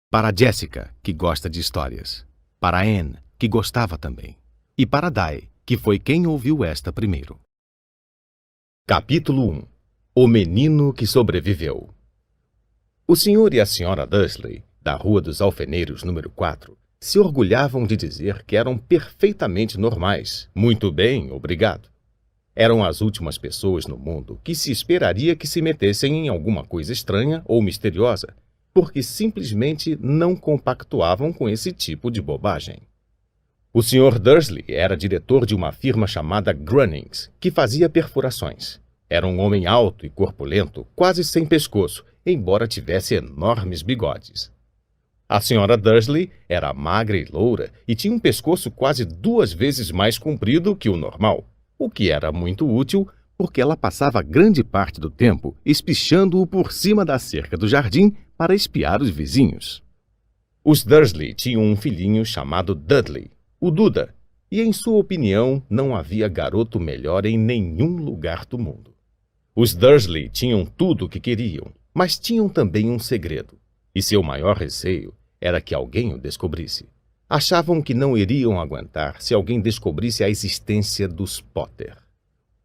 Para Jessica, que gosta de histórias. Para Anne, que gostava também. E para Di, que foi quem ouviu esta primeiro. Capítulo 1. O menino que sobreviveu. O senhor e a senhora Dursley, da Rua dos Alfeneiros, número 4, se orgulhavam de dizer que eram perfeitamente normais. Muito bem, obrigado. Eram as últimas pessoas no mundo que se esperaria que se metessem em alguma coisa estranha ou misteriosa, porque simplesmente não compactuavam com esse tipo de bobagem. O Sr. Dursley era diretor de uma firma chamada Grunnings, que fazia perfurações. Era um homem alto e corpulento, quase sem pescoço, embora tivesse enormes bigodes. A Sra. Dursley era magra e loura e tinha um pescoço quase 2 vezes mais comprido que o normal, o que era muito útil porque ela passava grande parte do tempo espichando-o por cima da cerca do jardim para espiar os vizinhos. Os Dursley tinham um filhinho chamado Dudley, o Duda, e em sua opinião não havia garoto melhor em nenhum lugar do mundo. Os Dursley tinham tudo o que queriam, mas tinham também um segredo, e seu maior receio era que alguém o descobrisse. Achavam que não iriam aguentar se alguém descobrisse a existência dos Potter.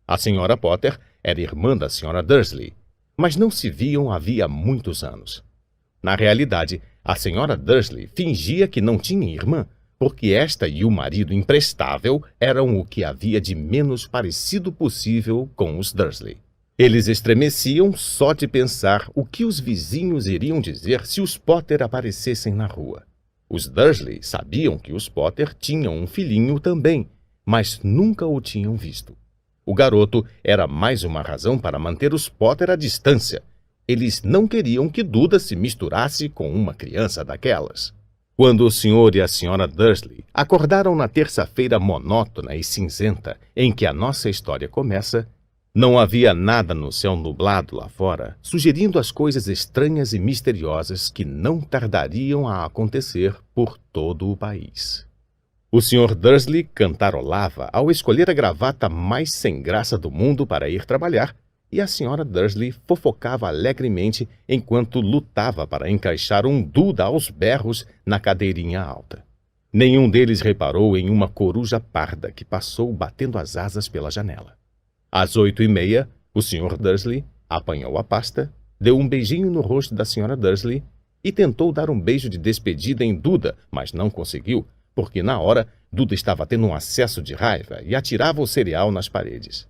A senhora Potter era irmã da senhora Dursley, mas não se viam havia muitos anos. Na realidade, a senhora Dursley fingia que não tinha irmã, porque esta e o marido imprestável eram o que havia de menos parecido possível com os Dursley. Eles estremeciam só de pensar o que os vizinhos iriam dizer se os Potter aparecessem na rua. Os Dursley sabiam que os Potter tinham um filhinho também, mas nunca o tinham visto. O garoto era mais uma razão para manter os Potter à distância. Eles não queriam que Duda se misturasse com uma criança daquelas. Quando o senhor e a senhora Dursley acordaram na terça-feira monótona e cinzenta em que a nossa história começa, não havia nada no céu nublado lá fora, sugerindo as coisas estranhas e misteriosas que não tardariam a acontecer por todo o país. O Sr. Dursley cantarolava ao escolher a gravata mais sem graça do mundo para ir trabalhar, e a Sra. Dursley fofocava alegremente enquanto lutava para encaixar um Duda aos berros na cadeirinha alta. Nenhum deles reparou em uma coruja parda que passou batendo as asas pela janela. Às 8h30, o Sr. Dursley apanhou a pasta, deu um beijinho no rosto da Sra. Dursley e tentou dar um beijo de despedida em Duda, mas não conseguiu, porque na hora Duda estava tendo um acesso de raiva e atirava o cereal nas paredes.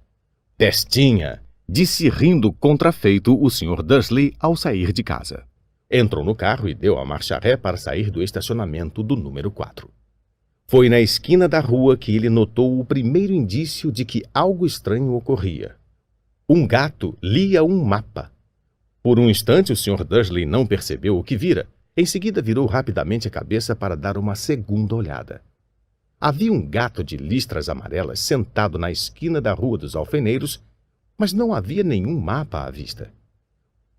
«Testinha!» disse rindo contrafeito o Sr. Dursley ao sair de casa. Entrou no carro e deu a marcha ré para sair do estacionamento do número 4. Foi na esquina da rua que ele notou o primeiro indício de que algo estranho ocorria. Um gato lia um mapa. Por um instante o Sr. Dursley não percebeu o que vira. Em seguida virou rapidamente a cabeça para dar uma segunda olhada. Havia um gato de listras amarelas sentado na esquina da Rua dos Alfeneiros, mas não havia nenhum mapa à vista.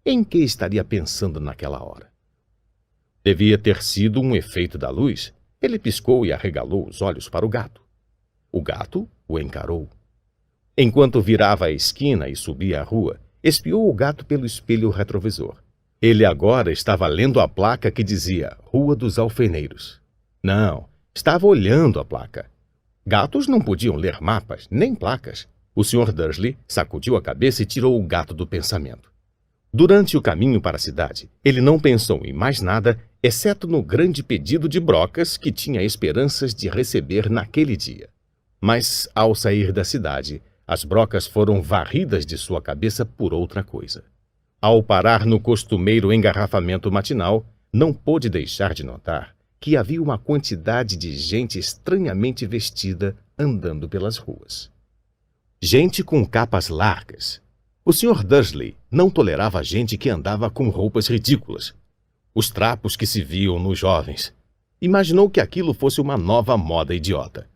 Em que estaria pensando naquela hora? Devia ter sido um efeito da luz. Ele piscou e arregalou os olhos para o gato. O gato o encarou. Enquanto virava a esquina e subia a rua, espiou o gato pelo espelho retrovisor. Ele agora estava lendo a placa que dizia Rua dos Alfeneiros. Não, estava olhando a placa. Gatos não podiam ler mapas, nem placas. O Sr. Dursley sacudiu a cabeça e tirou o gato do pensamento. Durante o caminho para a cidade, ele não pensou em mais nada, exceto no grande pedido de brocas que tinha esperanças de receber naquele dia. Mas, ao sair da cidade, as brocas foram varridas de sua cabeça por outra coisa. Ao parar no costumeiro engarrafamento matinal, não pôde deixar de notar que havia uma quantidade de gente estranhamente vestida andando pelas ruas. Gente com capas largas. O Sr. Dursley não tolerava gente que andava com roupas ridículas. Os trapos que se viam nos jovens. Imaginou que aquilo fosse uma nova moda idiota.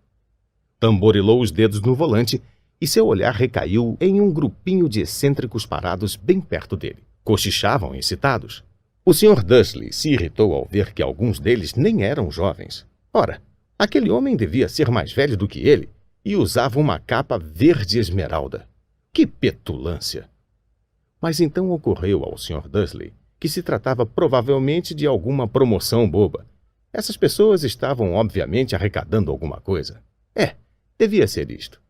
Tamborilou os dedos no volante e seu olhar recaiu em um grupinho de excêntricos parados bem perto dele. Cochichavam excitados. O Sr. Dursley se irritou ao ver que alguns deles nem eram jovens. Ora, aquele homem devia ser mais velho do que ele e usava uma capa verde esmeralda. Que petulância! Mas então ocorreu ao Sr. Dursley que se tratava provavelmente de alguma promoção boba. Essas pessoas estavam, obviamente, arrecadando alguma coisa. Devia ser isto.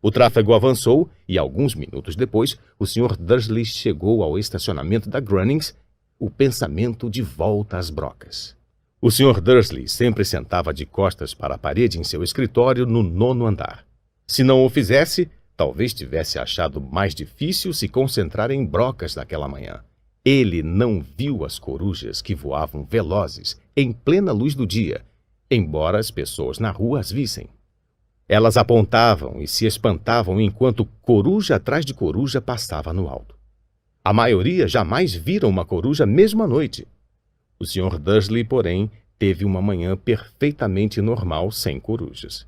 O tráfego avançou e, alguns minutos depois, o Sr. Dursley chegou ao estacionamento da Grunnings, o pensamento de volta às brocas. O Sr. Dursley sempre sentava de costas para a parede em seu escritório no 9º andar. Se não o fizesse, talvez tivesse achado mais difícil se concentrar em brocas naquela manhã. Ele não viu as corujas que voavam velozes em plena luz do dia, embora as pessoas na rua as vissem. Elas apontavam e se espantavam enquanto coruja atrás de coruja passava no alto. A maioria jamais viram uma coruja mesmo à noite. O Sr. Dursley, porém, teve uma manhã perfeitamente normal sem corujas.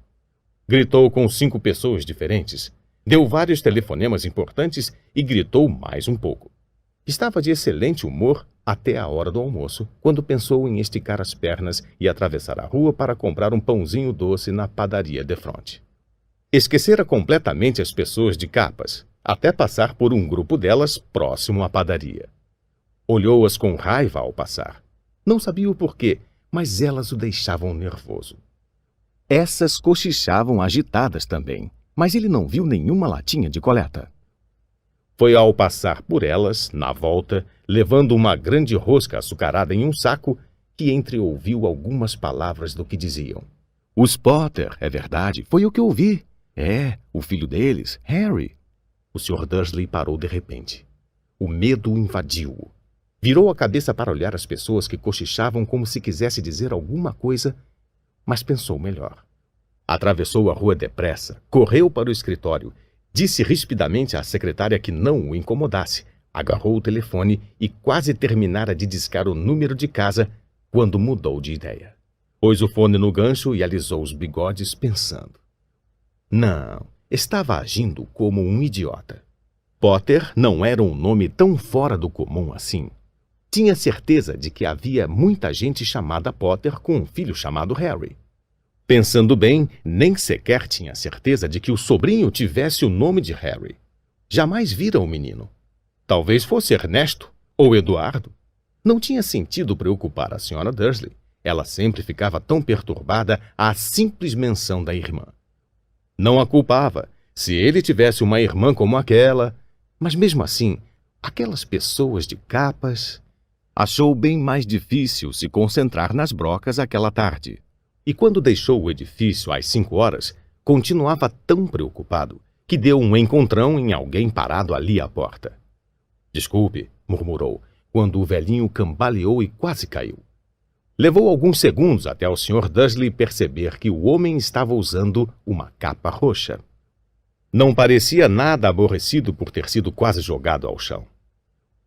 Gritou com 5 pessoas diferentes, deu vários telefonemas importantes e gritou mais um pouco. Estava de excelente humor até a hora do almoço, quando pensou em esticar as pernas e atravessar a rua para comprar um pãozinho doce na padaria defronte. Esquecera completamente as pessoas de capas, até passar por um grupo delas próximo à padaria. Olhou-as com raiva ao passar. Não sabia o porquê, mas elas o deixavam nervoso. Essas cochichavam agitadas também, mas ele não viu nenhuma latinha de coleta. Foi ao passar por elas, na volta, levando uma grande rosca açucarada em um saco, que entreouviu algumas palavras do que diziam. Os Potter, é verdade, foi o que ouvi. O filho deles, Harry. O Sr. Dursley parou de repente. O medo invadiu-o. Virou a cabeça para olhar as pessoas que cochichavam como se quisesse dizer alguma coisa, mas pensou melhor. Atravessou a rua depressa, correu para o escritório, disse rispidamente à secretária que não o incomodasse, agarrou o telefone e quase terminara de discar o número de casa quando mudou de ideia. Pôs o fone no gancho e alisou os bigodes pensando. Não, estava agindo como um idiota. Potter não era um nome tão fora do comum assim. Tinha certeza de que havia muita gente chamada Potter com um filho chamado Harry. Pensando bem, nem sequer tinha certeza de que o sobrinho tivesse o nome de Harry. Jamais vira o menino. Talvez fosse Ernesto ou Eduardo. Não tinha sentido preocupar a Sra. Dursley. Ela sempre ficava tão perturbada à simples menção da irmã. Não a culpava, se ele tivesse uma irmã como aquela, mas mesmo assim, aquelas pessoas de capas... Achou bem mais difícil se concentrar nas brocas aquela tarde. E quando deixou o edifício às 5 horas, continuava tão preocupado que deu um encontrão em alguém parado ali à porta. Desculpe, murmurou, quando o velhinho cambaleou e quase caiu. Levou alguns segundos até o Sr. Dursley perceber que o homem estava usando uma capa roxa. Não parecia nada aborrecido por ter sido quase jogado ao chão.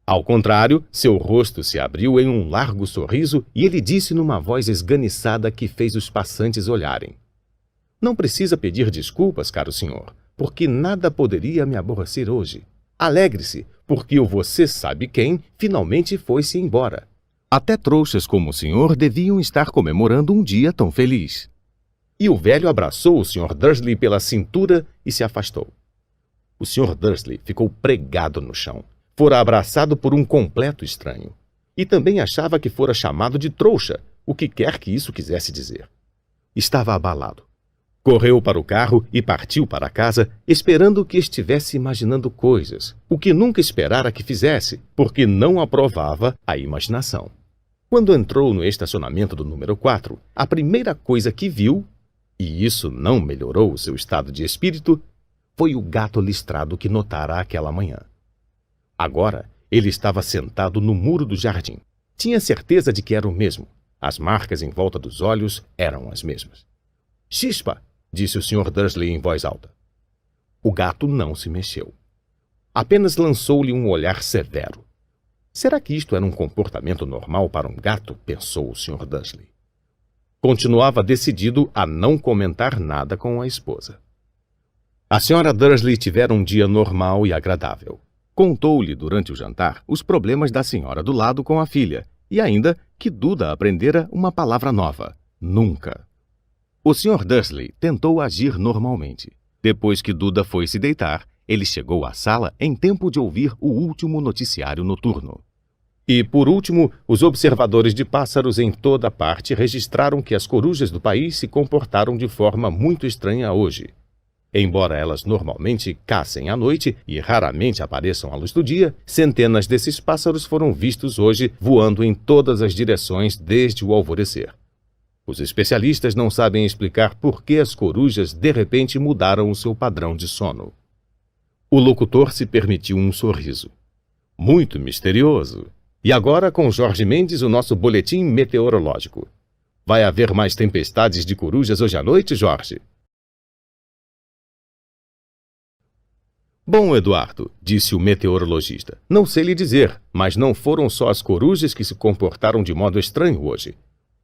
Ao contrário, seu rosto se abriu em um largo sorriso e ele disse numa voz esganiçada que fez os passantes olharem. Não precisa pedir desculpas, caro senhor, porque nada poderia me aborrecer hoje. Alegre-se, porque o você sabe quem finalmente foi-se embora. Até trouxas como o senhor deviam estar comemorando um dia tão feliz. E o velho abraçou o Sr. Dursley pela cintura e se afastou. O Sr. Dursley ficou pregado no chão. Fora abraçado por um completo estranho. E também achava que fora chamado de trouxa, o que quer que isso quisesse dizer. Estava abalado. Correu para o carro e partiu para casa, esperando que estivesse imaginando coisas, o que nunca esperara que fizesse, porque não aprovava a imaginação. Quando entrou no estacionamento do número 4, a primeira coisa que viu, e isso não melhorou o seu estado de espírito, foi o gato listrado que notara aquela manhã. Agora, ele estava sentado no muro do jardim. Tinha certeza de que era o mesmo. As marcas em volta dos olhos eram as mesmas. Chispa! Disse o Sr. Dursley em voz alta. O gato não se mexeu. Apenas lançou-lhe um olhar severo. Será que isto era um comportamento normal para um gato? Pensou o Sr. Dursley. Continuava decidido a não comentar nada com a esposa. A Sra. Dursley tivera um dia normal e agradável. Contou-lhe durante o jantar os problemas da senhora do lado com a filha e ainda que Duda aprendera uma palavra nova, nunca. O Sr. Dursley tentou agir normalmente. Depois que Duda foi se deitar, ele chegou à sala em tempo de ouvir o último noticiário noturno. E, por último, os observadores de pássaros em toda parte registraram que as corujas do país se comportaram de forma muito estranha hoje. Embora elas normalmente caçem à noite e raramente apareçam à luz do dia, centenas desses pássaros foram vistos hoje voando em todas as direções desde o alvorecer. Os especialistas não sabem explicar por que as corujas de repente mudaram o seu padrão de sono. O locutor se permitiu um sorriso. Muito misterioso. E agora com Jorge Mendes, o nosso boletim meteorológico. Vai haver mais tempestades de corujas hoje à noite, Jorge? Bom, Eduardo, disse o meteorologista, não sei lhe dizer, mas não foram só as corujas que se comportaram de modo estranho hoje.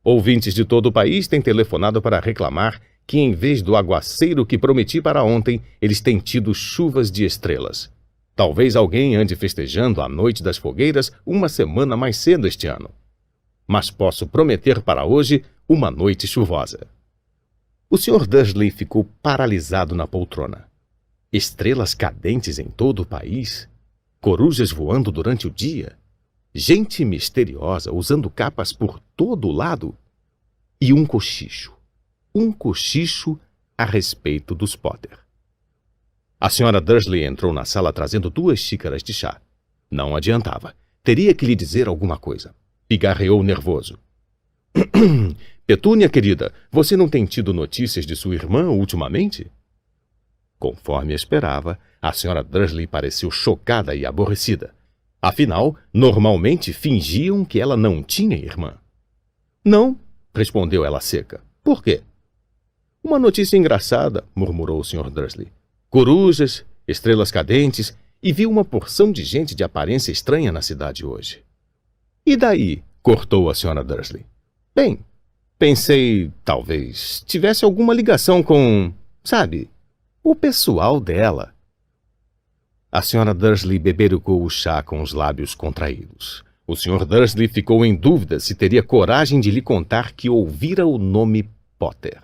Ouvintes de todo o país têm telefonado para reclamar que, em vez do aguaceiro que prometi para ontem, eles têm tido chuvas de estrelas. Talvez alguém ande festejando a Noite das Fogueiras uma semana mais cedo este ano. Mas posso prometer para hoje uma noite chuvosa. O Sr. Dursley ficou paralisado na poltrona. Estrelas cadentes em todo o país, corujas voando durante o dia, gente misteriosa usando capas por todo o lado e um cochicho a respeito dos Potter. A Sra. Dursley entrou na sala trazendo 2 xícaras de chá. Não adiantava. Teria que lhe dizer alguma coisa. Pigarreou nervoso. Petúnia, querida, você não tem tido notícias de sua irmã ultimamente? Conforme esperava, a Sra. Dursley pareceu chocada e aborrecida. Afinal, normalmente fingiam que ela não tinha irmã. Não, respondeu ela seca. Por quê? Uma notícia engraçada, murmurou o Sr. Dursley. Corujas, estrelas cadentes, e viu uma porção de gente de aparência estranha na cidade hoje. E daí? Cortou a Sra. Dursley. Bem, pensei, talvez, tivesse alguma ligação com, sabe, o pessoal dela. A Sra. Dursley beberucou o chá com os lábios contraídos. O Sr. Dursley ficou em dúvida se teria coragem de lhe contar que ouvira o nome Potter.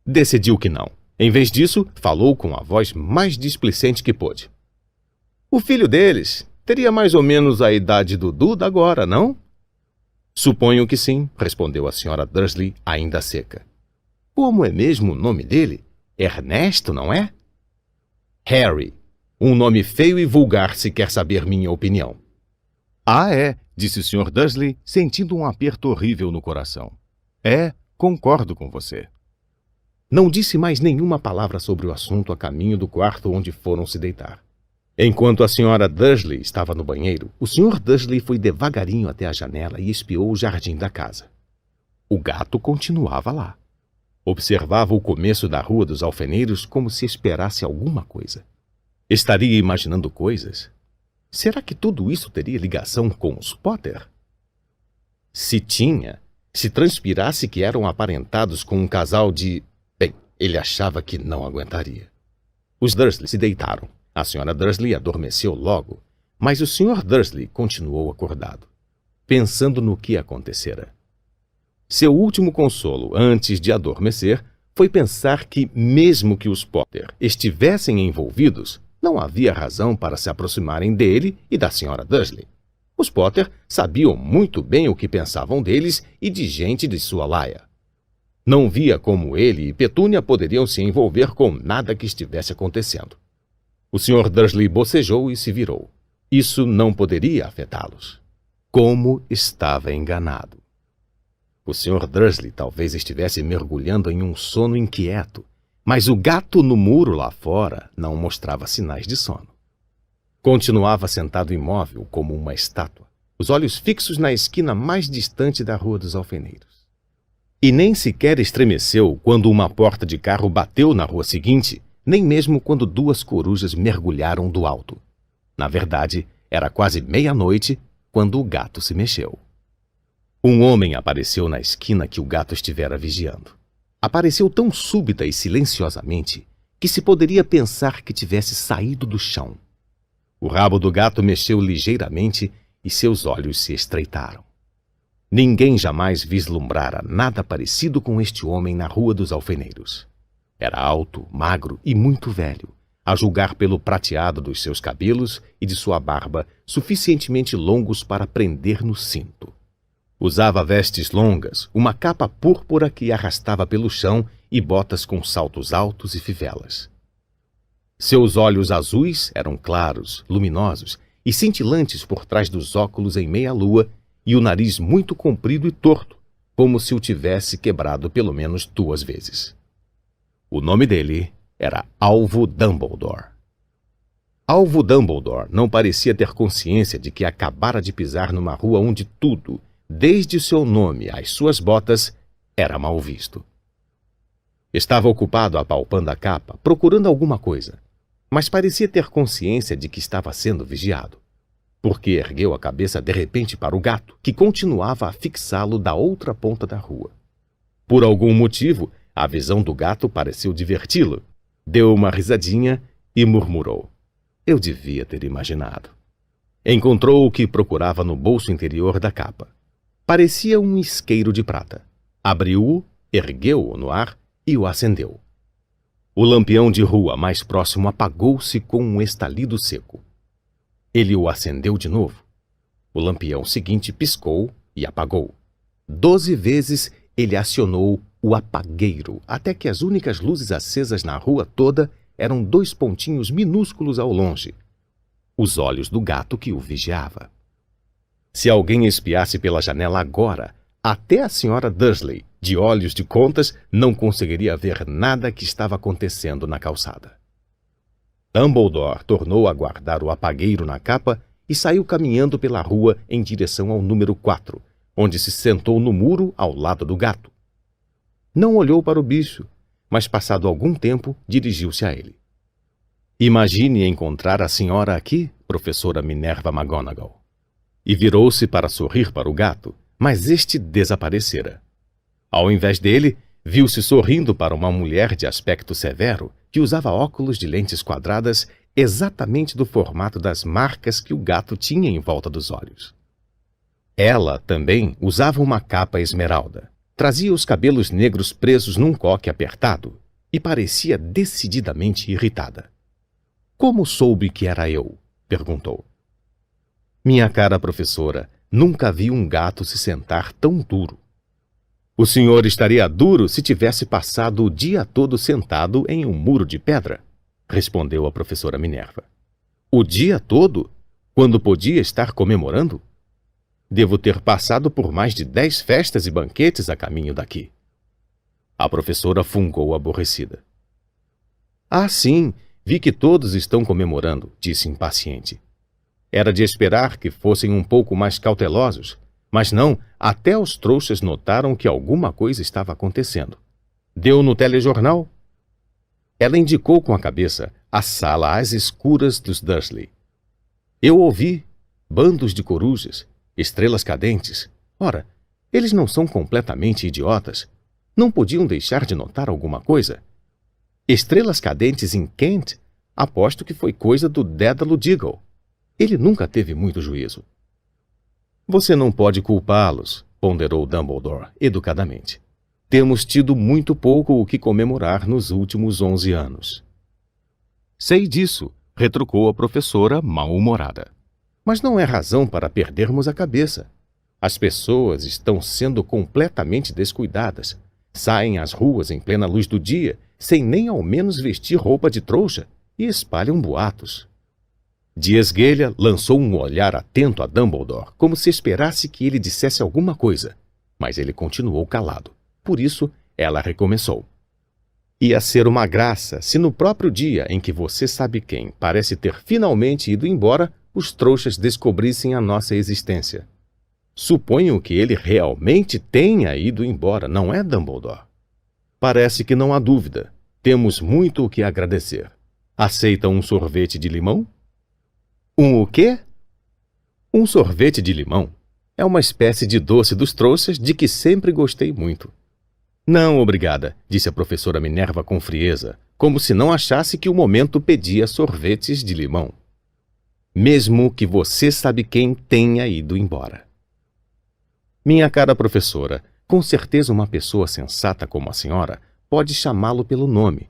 Decidiu que não. Em vez disso, falou com a voz mais displicente que pôde. O filho deles teria mais ou menos a idade do Duda agora, não? Suponho que sim, respondeu a Sra. Dursley, ainda seca. Como é mesmo o nome dele? Ernesto, não é? Harry. Um nome feio e vulgar, se quer saber minha opinião. Ah, é, disse o Sr. Dursley, sentindo um aperto horrível no coração. É, concordo com você. Não disse mais nenhuma palavra sobre o assunto a caminho do quarto onde foram se deitar. Enquanto a Sra. Dursley estava no banheiro, o Sr. Dursley foi devagarinho até a janela e espiou o jardim da casa. O gato continuava lá. Observava o começo da Rua dos Alfeneiros como se esperasse alguma coisa. Estaria imaginando coisas? Será que tudo isso teria ligação com os Potter? Se tinha, se transpirasse que eram aparentados com um casal de... Bem, ele achava que não aguentaria. Os Dursley se deitaram. A Sra. Dursley adormeceu logo, mas o Sr. Dursley continuou acordado, pensando no que acontecera. Seu último consolo antes de adormecer foi pensar que, mesmo que os Potter estivessem envolvidos, não havia razão para se aproximarem dele e da Sra. Dursley. Os Potter sabiam muito bem o que pensavam deles e de gente de sua laia. Não via como ele e Petúnia poderiam se envolver com nada que estivesse acontecendo. O Sr. Dursley bocejou e se virou. Isso não poderia afetá-los. Como estava enganado. O Sr. Dursley talvez estivesse mergulhando em um sono inquieto, mas o gato no muro lá fora não mostrava sinais de sono. Continuava sentado imóvel como uma estátua, os olhos fixos na esquina mais distante da Rua dos Alfeneiros. E nem sequer estremeceu quando uma porta de carro bateu na rua seguinte, nem mesmo quando 2 corujas mergulharam do alto. Na verdade, era quase meia-noite quando o gato se mexeu. Um homem apareceu na esquina que o gato estivera vigiando. Apareceu tão súbita e silenciosamente que se poderia pensar que tivesse saído do chão. O rabo do gato mexeu ligeiramente e seus olhos se estreitaram. Ninguém jamais vislumbrara nada parecido com este homem na Rua dos Alfeneiros. Era alto, magro e muito velho, a julgar pelo prateado dos seus cabelos e de sua barba suficientemente longos para prender no cinto. Usava vestes longas, uma capa púrpura que arrastava pelo chão e botas com saltos altos e fivelas. Seus olhos azuis eram claros, luminosos e cintilantes por trás dos óculos em meia-lua e o nariz muito comprido e torto, como se o tivesse quebrado pelo menos 2 vezes. O nome dele era Alvo Dumbledore. Alvo Dumbledore não parecia ter consciência de que acabara de pisar numa rua onde tudo, desde seu nome às suas botas, era mal visto. Estava ocupado apalpando a capa, procurando alguma coisa, mas parecia ter consciência de que estava sendo vigiado, porque ergueu a cabeça de repente para o gato, que continuava a fixá-lo da outra ponta da rua. Por algum motivo, a visão do gato pareceu diverti-lo. Deu uma risadinha e murmurou: "Eu devia ter imaginado." Encontrou o que procurava no bolso interior da capa. Parecia um isqueiro de prata. Abriu-o, ergueu-o no ar e o acendeu. O lampião de rua mais próximo apagou-se com um estalido seco. Ele o acendeu de novo. O lampião seguinte piscou e apagou. 12 vezes ele acionou o apagueiro, até que as únicas luzes acesas na rua toda eram 2 pontinhos minúsculos ao longe, os olhos do gato que o vigiava. Se alguém espiasse pela janela agora, até a senhora Dursley, de olhos de contas, não conseguiria ver nada que estava acontecendo na calçada. Dumbledore tornou a guardar o apagueiro na capa e saiu caminhando pela rua em direção ao número 4, onde se sentou no muro ao lado do gato. Não olhou para o bicho, mas passado algum tempo dirigiu-se a ele. "Imagine encontrar a senhora aqui, professora Minerva McGonagall." E virou-se para sorrir para o gato, mas este desaparecera. Ao invés dele, viu-se sorrindo para uma mulher de aspecto severo que usava óculos de lentes quadradas exatamente do formato das marcas que o gato tinha em volta dos olhos. Ela também usava uma capa esmeralda. Trazia os cabelos negros presos num coque apertado e parecia decididamente irritada. "Como soube que era eu?" perguntou. "Minha cara professora, nunca vi um gato se sentar tão duro." "O senhor estaria duro se tivesse passado o dia todo sentado em um muro de pedra," respondeu a professora Minerva. "O dia todo? Quando podia estar comemorando? Devo ter passado por mais de 10 festas e banquetes a caminho daqui." A professora fungou aborrecida. "Ah, sim, vi que todos estão comemorando," disse impaciente. "Era de esperar que fossem um pouco mais cautelosos, mas não, até os trouxas notaram que alguma coisa estava acontecendo. Deu no telejornal." Ela indicou com a cabeça a sala às escuras dos Dursley. "Eu ouvi bandos de corujas, estrelas cadentes. Ora, eles não são completamente idiotas. Não podiam deixar de notar alguma coisa? Estrelas cadentes em Kent? Aposto que foi coisa do Dédalo Diggle. Ele nunca teve muito juízo." "Você não pode culpá-los," ponderou Dumbledore educadamente. "Temos tido muito pouco o que comemorar nos últimos 11 anos." "Sei disso," retrucou a professora mal-humorada. "Mas não é razão para perdermos a cabeça. As pessoas estão sendo completamente descuidadas. Saem às ruas em plena luz do dia, sem nem ao menos vestir roupa de trouxa, e espalham boatos." De esguelha, lançou um olhar atento a Dumbledore, como se esperasse que ele dissesse alguma coisa, mas ele continuou calado. Por isso, ela recomeçou. "Ia ser uma graça se no próprio dia em que você sabe quem parece ter finalmente ido embora, os trouxas descobrissem a nossa existência. Suponho que ele realmente tenha ido embora, não é, Dumbledore? Parece que não há dúvida. Temos muito o que agradecer. Aceita um sorvete de limão?" "Um o quê?" "Um sorvete de limão. É uma espécie de doce dos trouxas de que sempre gostei muito." "Não, obrigada," disse a professora Minerva com frieza, como se não achasse que o momento pedia sorvetes de limão. "Mesmo que você sabe quem tenha ido embora." "Minha cara professora, com certeza uma pessoa sensata como a senhora pode chamá-lo pelo nome.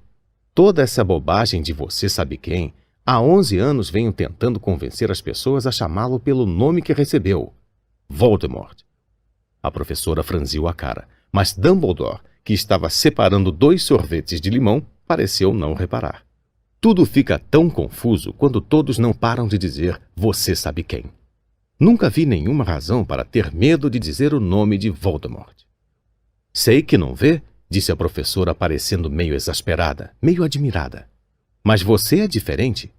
Toda essa bobagem de você sabe quem, há 11 anos venho tentando convencer as pessoas a chamá-lo pelo nome que recebeu. Voldemort. A professora franziu a cara, mas Dumbledore, que estava separando 2 sorvetes de limão, pareceu não reparar. Tudo fica tão confuso quando todos não param de dizer você sabe quem. Nunca vi nenhuma razão para ter medo de dizer o nome de Voldemort. Sei que não vê, disse a professora parecendo meio exasperada, meio admirada. Mas você é diferente.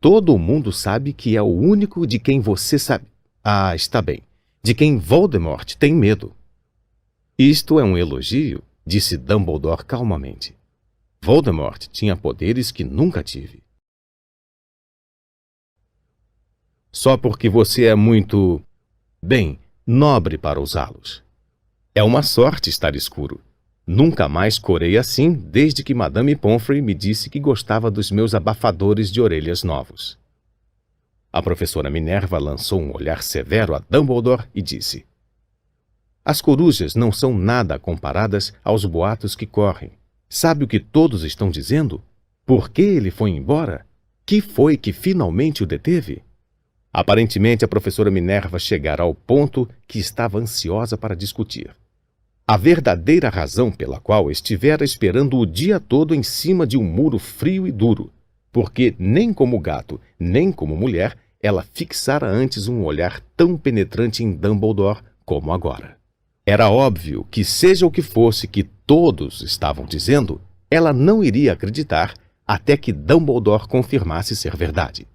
Todo mundo sabe que é o único de quem você sabe. Ah, está bem. De quem Voldemort tem medo. Isto é um elogio, disse Dumbledore calmamente. Voldemort tinha poderes que nunca tive. Só porque você é muito, bem, nobre para usá-los. É uma sorte estar escuro. Nunca mais corei assim desde que Madame Pomfrey me disse que gostava dos meus abafadores de orelhas novos. A professora Minerva lançou um olhar severo a Dumbledore e disse: As corujas não são nada comparadas aos boatos que correm. Sabe o que todos estão dizendo? Por que ele foi embora? Que foi que finalmente o deteve? Aparentemente, a professora Minerva chegara ao ponto que estava ansiosa para discutir. A verdadeira razão pela qual estivera esperando o dia todo em cima de um muro frio e duro, porque nem como gato, nem como mulher, ela fixara antes um olhar tão penetrante em Dumbledore como agora. Era óbvio que, seja o que fosse que todos estavam dizendo, ela não iria acreditar até que Dumbledore confirmasse ser verdade.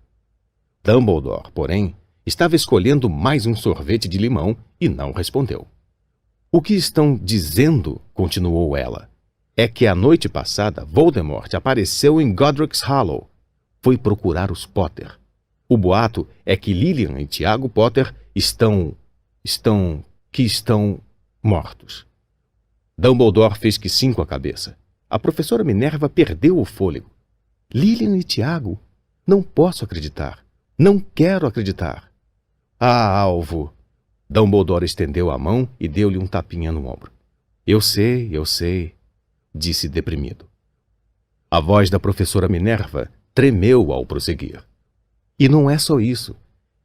Dumbledore, porém, estava escolhendo mais um sorvete de limão e não respondeu. O que estão dizendo, continuou ela, é que a noite passada Voldemort apareceu em Godric's Hollow. Foi procurar os Potter. O boato é que Lilian e Tiago Potter estão mortos. Dumbledore fez que sim com a cabeça. A professora Minerva perdeu o fôlego. Lilian e Tiago? Não posso acreditar. Não quero acreditar. Ah, Alvo! Dumbledore estendeu a mão e deu-lhe um tapinha no ombro. Eu sei, disse deprimido. A voz da professora Minerva tremeu ao prosseguir. E não é só isso.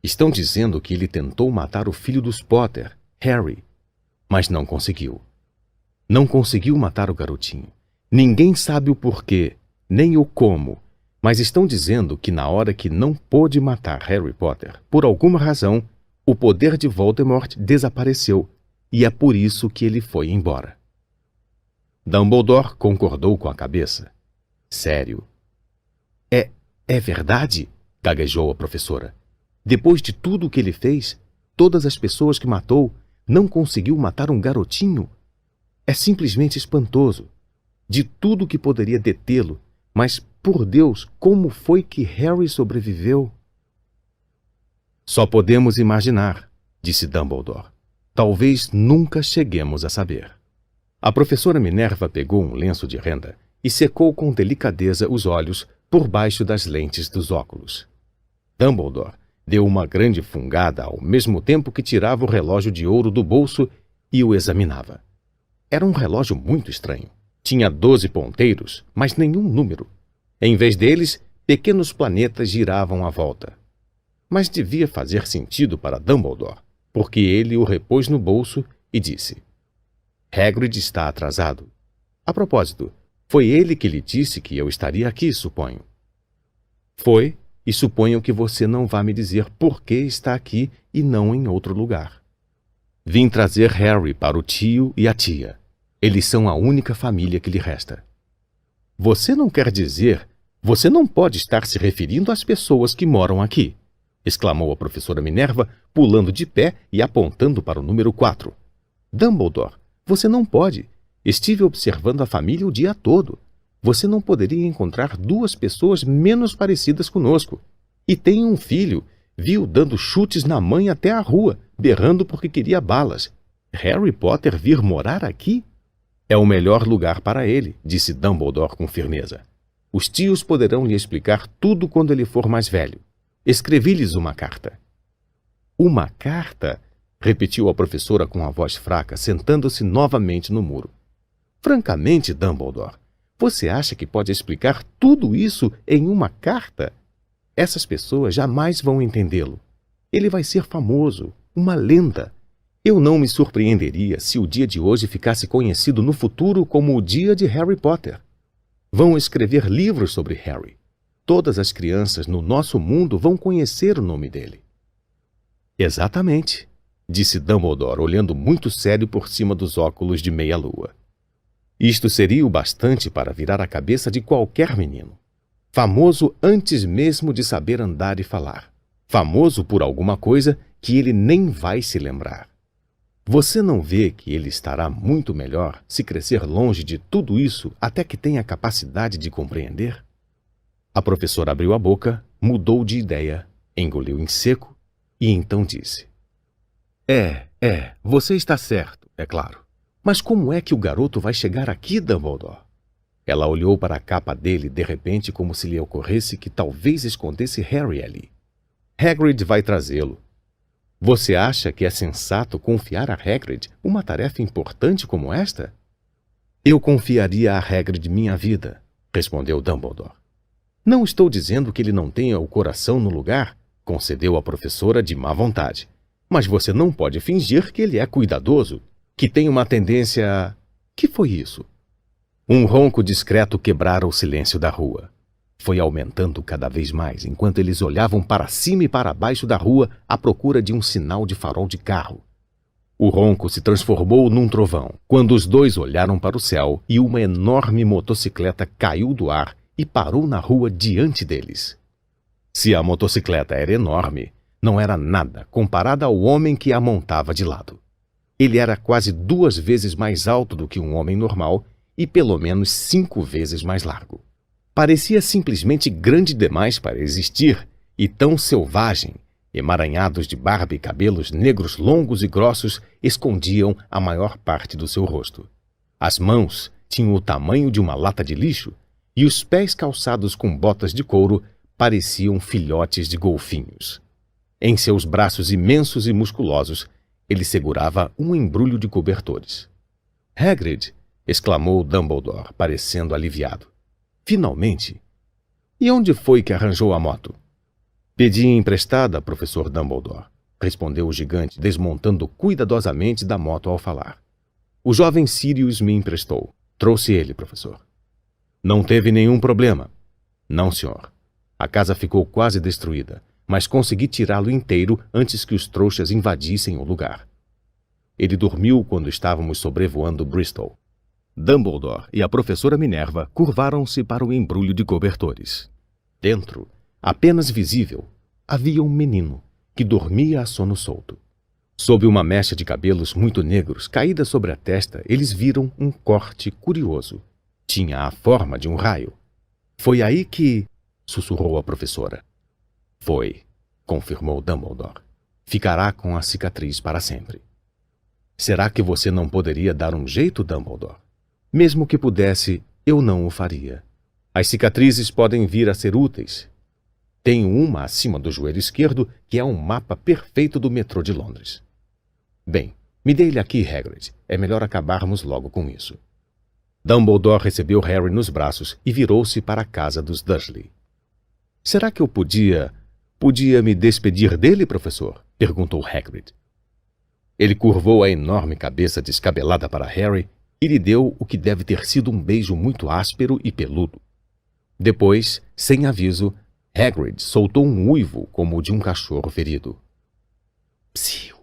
Estão dizendo que ele tentou matar o filho dos Potter, Harry, mas não conseguiu. Não conseguiu matar o garotinho. Ninguém sabe o porquê, nem o como, mas estão dizendo que na hora que não pôde matar Harry Potter, por alguma razão, o poder de Voldemort desapareceu, e é por isso que ele foi embora. Dumbledore concordou com a cabeça. Sério. É verdade? Gaguejou a professora. Depois de tudo o que ele fez, todas as pessoas que matou, não conseguiu matar um garotinho? É simplesmente espantoso. De tudo que poderia detê-lo, mas, por Deus, como foi que Harry sobreviveu? Só podemos imaginar, disse Dumbledore. Talvez nunca cheguemos a saber. A professora Minerva pegou um lenço de renda e secou com delicadeza os olhos por baixo das lentes dos óculos. Dumbledore deu uma grande fungada ao mesmo tempo que tirava o relógio de ouro do bolso e o examinava. Era um relógio muito estranho. Tinha 12 ponteiros, mas nenhum número. Em vez deles, pequenos planetas giravam à volta. Mas devia fazer sentido para Dumbledore, porque ele o repôs no bolso e disse: Hagrid está atrasado. A propósito, foi ele que lhe disse que eu estaria aqui, suponho. Foi, e suponho que você não vá me dizer por que está aqui e não em outro lugar. Vim trazer Harry para o tio e a tia. Eles são a única família que lhe resta. Você não quer dizer... Você não pode estar se referindo às pessoas que moram aqui, exclamou a professora Minerva, pulando de pé e apontando para o número 4. Dumbledore, você não pode. Estive observando a família o dia todo. Você não poderia encontrar 2 pessoas menos parecidas conosco. E tem um filho. Viu dando chutes na mãe até a rua, berrando porque queria balas. Harry Potter vir morar aqui? É o melhor lugar para ele, disse Dumbledore com firmeza. Os tios poderão lhe explicar tudo quando ele for mais velho. Escrevi-lhes uma carta. Uma carta? Repetiu a professora com a voz fraca, sentando-se novamente no muro. Francamente, Dumbledore, Você acha que pode explicar tudo isso em uma carta? Essas pessoas jamais vão entendê-lo. Ele vai ser famoso, uma lenda. Eu não me surpreenderia se o dia de hoje ficasse conhecido no futuro como o dia de Harry Potter. Vão escrever livros sobre Harry. Todas as crianças no nosso mundo vão conhecer o nome dele. Exatamente, disse Dumbledore, olhando muito sério por cima dos óculos de meia-lua. Isto seria o bastante para virar a cabeça de qualquer menino. Famoso antes mesmo de saber andar e falar. Famoso por alguma coisa que ele nem vai se lembrar. Você não vê que ele estará muito melhor se crescer longe de tudo isso até que tenha a capacidade de compreender? A professora abriu a boca, mudou de ideia, engoliu em seco e então disse: você está certo, é claro. Mas como é que o garoto vai chegar aqui, Dumbledore? Ela olhou para a capa dele de repente como se lhe ocorresse que talvez escondesse Harry ali. Hagrid vai trazê-lo. Você acha que é sensato confiar a Hagrid uma tarefa importante como esta? Eu confiaria a Hagrid minha vida, respondeu Dumbledore. Não estou dizendo que ele não tenha o coração no lugar, concedeu a professora de má vontade. Mas você não pode fingir que ele é cuidadoso, que tem uma tendência... Que foi isso? Um ronco discreto quebrara o silêncio da rua. Foi aumentando cada vez mais, enquanto eles olhavam para cima e para baixo da rua à procura de um sinal de farol de carro. O ronco se transformou num trovão, quando os dois olharam para o céu e uma enorme motocicleta caiu do ar e parou na rua diante deles. Se a motocicleta era enorme, não era nada comparada ao homem que a montava de lado. Ele era quase 2 vezes mais alto do que um homem normal e pelo menos 5 vezes mais largo. Parecia simplesmente grande demais para existir e tão selvagem. Emaranhados de barba e cabelos negros longos e grossos escondiam a maior parte do seu rosto. As mãos tinham o tamanho de uma lata de lixo e os pés calçados com botas de couro pareciam filhotes de golfinhos. Em seus braços imensos e musculosos, ele segurava um embrulho de cobertores. Hagrid! Exclamou Dumbledore, parecendo aliviado. Finalmente! E onde foi que arranjou a moto? Pedi emprestada, professor Dumbledore, respondeu o gigante, desmontando cuidadosamente da moto ao falar. O jovem Sirius me emprestou. Trouxe ele, professor. Não teve nenhum problema? Não, senhor. A casa ficou quase destruída, mas consegui tirá-lo inteiro antes que os trouxas invadissem o lugar. Ele dormiu quando estávamos sobrevoando Bristol. Dumbledore e a professora Minerva curvaram-se para o embrulho de cobertores. Dentro, apenas visível, havia um menino que dormia a sono solto. Sob uma mecha de cabelos muito negros caída sobre a testa, eles viram um corte curioso. Tinha a forma de um raio. Foi aí que... sussurrou a professora. Foi, confirmou Dumbledore. Ficará com a cicatriz para sempre. Será que você não poderia dar um jeito, Dumbledore? Mesmo que pudesse, eu não o faria. As cicatrizes podem vir a ser úteis. Tenho uma acima do joelho esquerdo que é um mapa perfeito do metrô de Londres. Bem, me dê-lhe aqui, Hagrid. É melhor acabarmos logo com isso. Dumbledore recebeu Harry nos braços e virou-se para a casa dos Dursley. Será que eu podia me despedir dele, professor? Perguntou Hagrid. Ele curvou a enorme cabeça descabelada para Harry e lhe deu o que deve ter sido um beijo muito áspero e peludo. Depois, sem aviso, Hagrid soltou um uivo como o de um cachorro ferido. Psiu!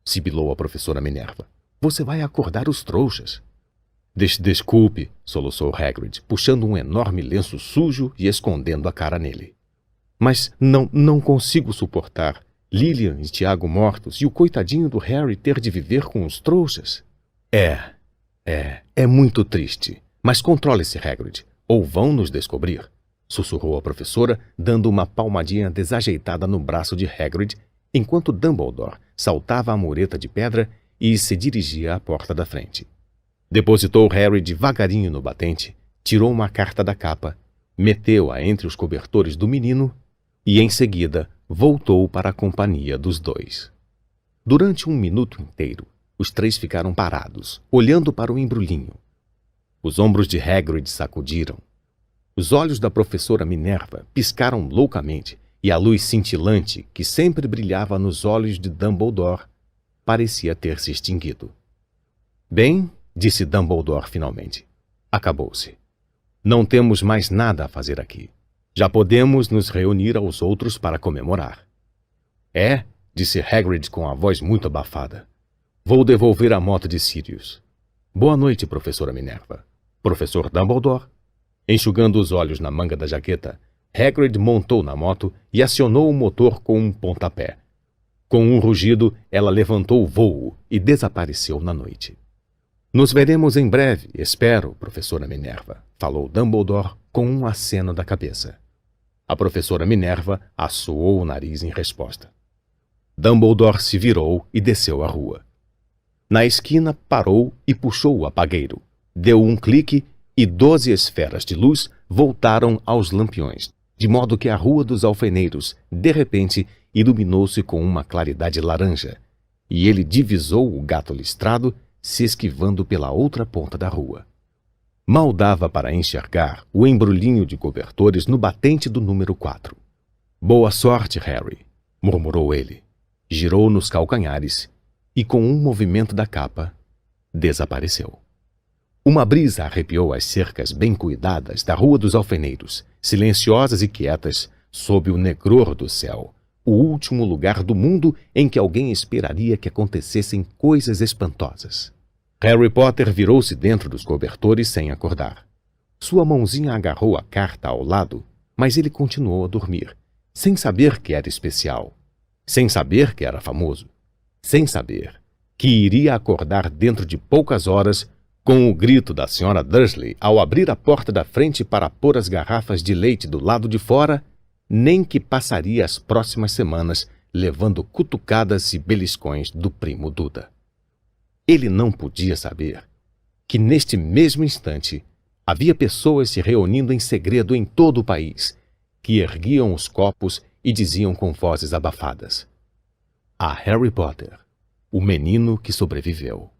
Sibilou a professora Minerva. Você vai acordar os trouxas. Desculpe, soluçou Hagrid, puxando um enorme lenço sujo e escondendo a cara nele. Mas não consigo suportar Lilian e Tiago mortos e o coitadinho do Harry ter de viver com os trouxas. É muito triste. Mas controle-se, Hagrid, ou vão nos descobrir, sussurrou a professora, dando uma palmadinha desajeitada no braço de Hagrid, enquanto Dumbledore saltava a mureta de pedra e se dirigia à porta da frente. Depositou Harry devagarinho no batente, tirou uma carta da capa, meteu-a entre os cobertores do menino e, em seguida, voltou para a companhia dos dois. Durante 1 minuto inteiro, os 3 ficaram parados, olhando para o embrulhinho. Os ombros de Hagrid sacudiram. Os olhos da professora Minerva piscaram loucamente e a luz cintilante que sempre brilhava nos olhos de Dumbledore parecia ter se extinguido. Bem, disse Dumbledore finalmente, acabou-se. Não temos mais nada a fazer aqui. Já podemos nos reunir aos outros para comemorar. É, disse Hagrid com a voz muito abafada. Vou devolver a moto de Sirius. Boa noite, professora Minerva. Professor Dumbledore? Enxugando os olhos na manga da jaqueta, Hagrid montou na moto e acionou o motor com um pontapé. Com um rugido, ela levantou o voo e desapareceu na noite. Nos veremos em breve, espero, professora Minerva, falou Dumbledore com um aceno da cabeça. A professora Minerva assoou o nariz em resposta. Dumbledore se virou e desceu a rua. Na esquina, parou e puxou o apagueiro. Deu um clique e 12 esferas de luz voltaram aos lampiões, de modo que a Rua dos Alfeneiros, de repente, iluminou-se com uma claridade laranja, e ele divisou o gato listrado se esquivando pela outra ponta da rua. Mal dava para enxergar o embrulhinho de cobertores no batente do número 4. Boa sorte, Harry, murmurou ele. Girou nos calcanhares e, com um movimento da capa, desapareceu. Uma brisa arrepiou as cercas bem cuidadas da Rua dos Alfeneiros, silenciosas e quietas, sob o negror do céu, o último lugar do mundo em que alguém esperaria que acontecessem coisas espantosas. Harry Potter virou-se dentro dos cobertores sem acordar. Sua mãozinha agarrou a carta ao lado, mas ele continuou a dormir, sem saber que era especial, sem saber que era famoso, sem saber que iria acordar dentro de poucas horas com o grito da Sra. Dursley ao abrir a porta da frente para pôr as garrafas de leite do lado de fora, nem que passaria as próximas semanas levando cutucadas e beliscões do primo Duda. Ele não podia saber que, neste mesmo instante, havia pessoas se reunindo em segredo em todo o país, que erguiam os copos e diziam com vozes abafadas: A Harry Potter, o menino que sobreviveu.